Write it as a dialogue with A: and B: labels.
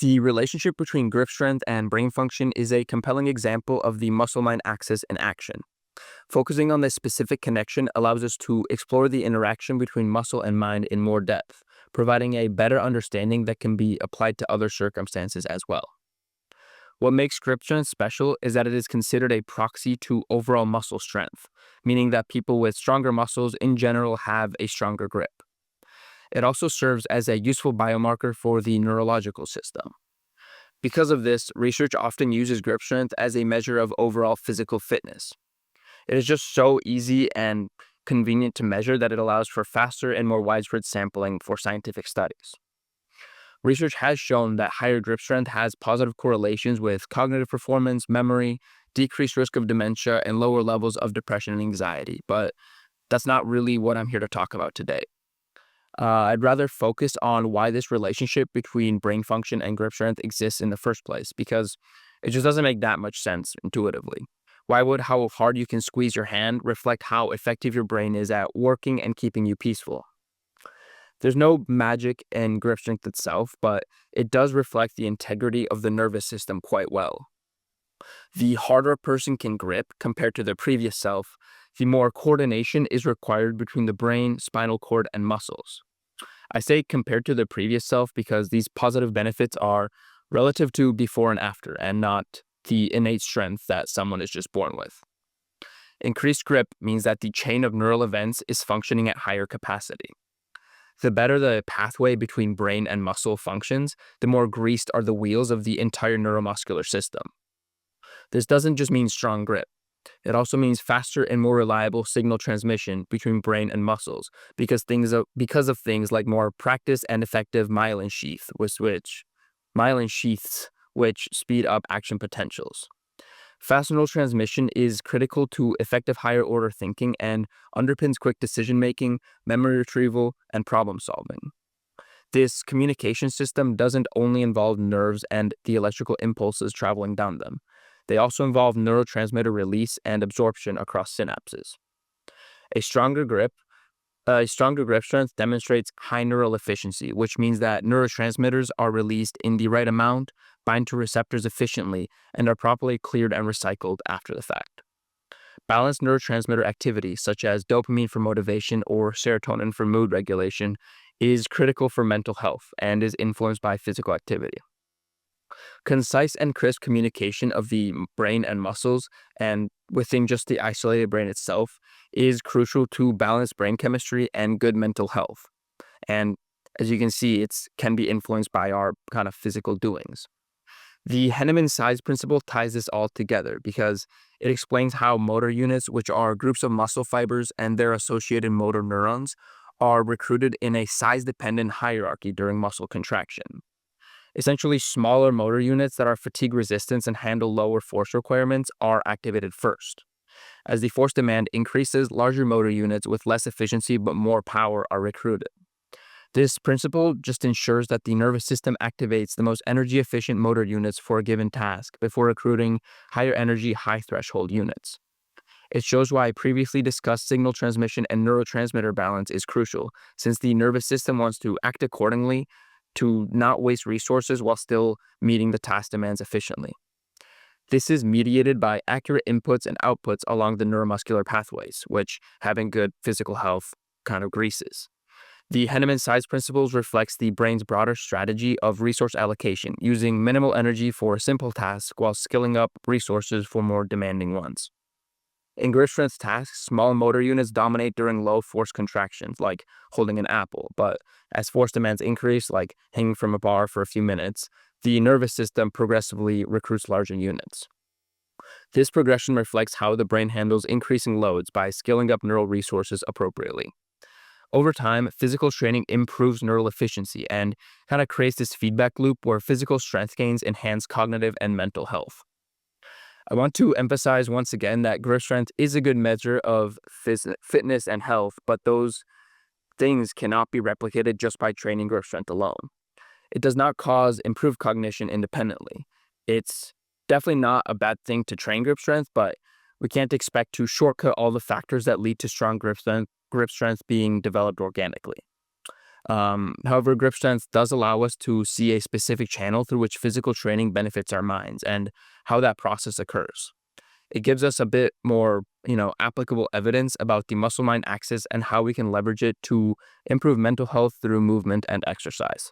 A: The relationship between grip strength and brain function is a compelling example of the muscle-mind axis in action. Focusing on this specific connection allows us to explore the interaction between muscle and mind in more depth, providing a better understanding that can be applied to other circumstances as well. What makes grip strength special is that it is considered a proxy to overall muscle strength, meaning that people with stronger muscles in general have a stronger grip. It also serves as a useful biomarker for the neurological system. Because of this, research often uses grip strength as a measure of overall physical fitness. It is just so easy and convenient to measure that it allows for faster and more widespread sampling for scientific studies. Research has shown that higher grip strength has positive correlations with cognitive performance, memory, decreased risk of dementia, and lower levels of depression and anxiety, but that's not really what I'm here to talk about today. I'd rather focus on why this relationship between brain function and grip strength exists in the first place, because it just doesn't make that much sense intuitively. Why would how hard you can squeeze your hand reflect how effective your brain is at working and keeping you peaceful? There's no magic in grip strength itself, but it does reflect the integrity of the nervous system quite well. The harder a person can grip compared to their previous self, the more coordination is required between the brain, spinal cord, and muscles. I say compared to the previous self because these positive benefits are relative to before and after, and not the innate strength that someone is just born with. Increased grip means that the chain of neural events is functioning at higher capacity. The better the pathway between brain and muscle functions, the more greased are the wheels of the entire neuromuscular system. This doesn't just mean strong grip. It also means faster and more reliable signal transmission between brain and muscles because of things like more practice and effective myelin sheaths, which speed up action potentials. Fast neural transmission is critical to effective higher order thinking and underpins quick decision making, memory retrieval, and problem solving. This communication system doesn't only involve nerves and the electrical impulses traveling down them. They also involve neurotransmitter release and absorption across synapses. A stronger grip strength demonstrates high neural efficiency, which means that neurotransmitters are released in the right amount, bind to receptors efficiently, and are properly cleared and recycled after the fact. Balanced neurotransmitter activity, such as dopamine for motivation or serotonin for mood regulation, is critical for mental health and is influenced by physical activity. Concise and crisp communication of the brain and muscles, and within just the isolated brain itself, is crucial to balanced brain chemistry and good mental health. And as you can see, it can be influenced by our kind of physical doings. The Henneman size principle ties this all together because it explains how motor units, which are groups of muscle fibers and their associated motor neurons, are recruited in a size-dependent hierarchy during muscle contraction. Essentially, smaller motor units that are fatigue resistant and handle lower force requirements are activated first. As the force demand increases, larger motor units with less efficiency but more power are recruited. This principle just ensures that the nervous system activates the most energy-efficient motor units for a given task before recruiting higher energy, high-threshold units. It shows why previously discussed signal transmission and neurotransmitter balance is crucial, since the nervous system wants to act accordingly to not waste resources while still meeting the task demands efficiently. This is mediated by accurate inputs and outputs along the neuromuscular pathways, which, having good physical health, kind of greases. The Henneman size principles reflects the brain's broader strategy of resource allocation, using minimal energy for a simple task while skilling up resources for more demanding ones. In grip strength tasks, small motor units dominate during low force contractions, like holding an apple, but as force demands increase, like hanging from a bar for a few minutes, the nervous system progressively recruits larger units. This progression reflects how the brain handles increasing loads by scaling up neural resources appropriately. Over time, physical training improves neural efficiency and kind of creates this feedback loop where physical strength gains enhance cognitive and mental health. I want to emphasize once again that grip strength is a good measure of fitness and health, but those things cannot be replicated just by training grip strength alone. It does not cause improved cognition independently. It's definitely not a bad thing to train grip strength, but we can't expect to shortcut all the factors that lead to strong grip strength being developed organically. However, grip strength does allow us to see a specific channel through which physical training benefits our minds and how that process occurs. It gives us a bit more, applicable evidence about the muscle-mind axis and how we can leverage it to improve mental health through movement and exercise.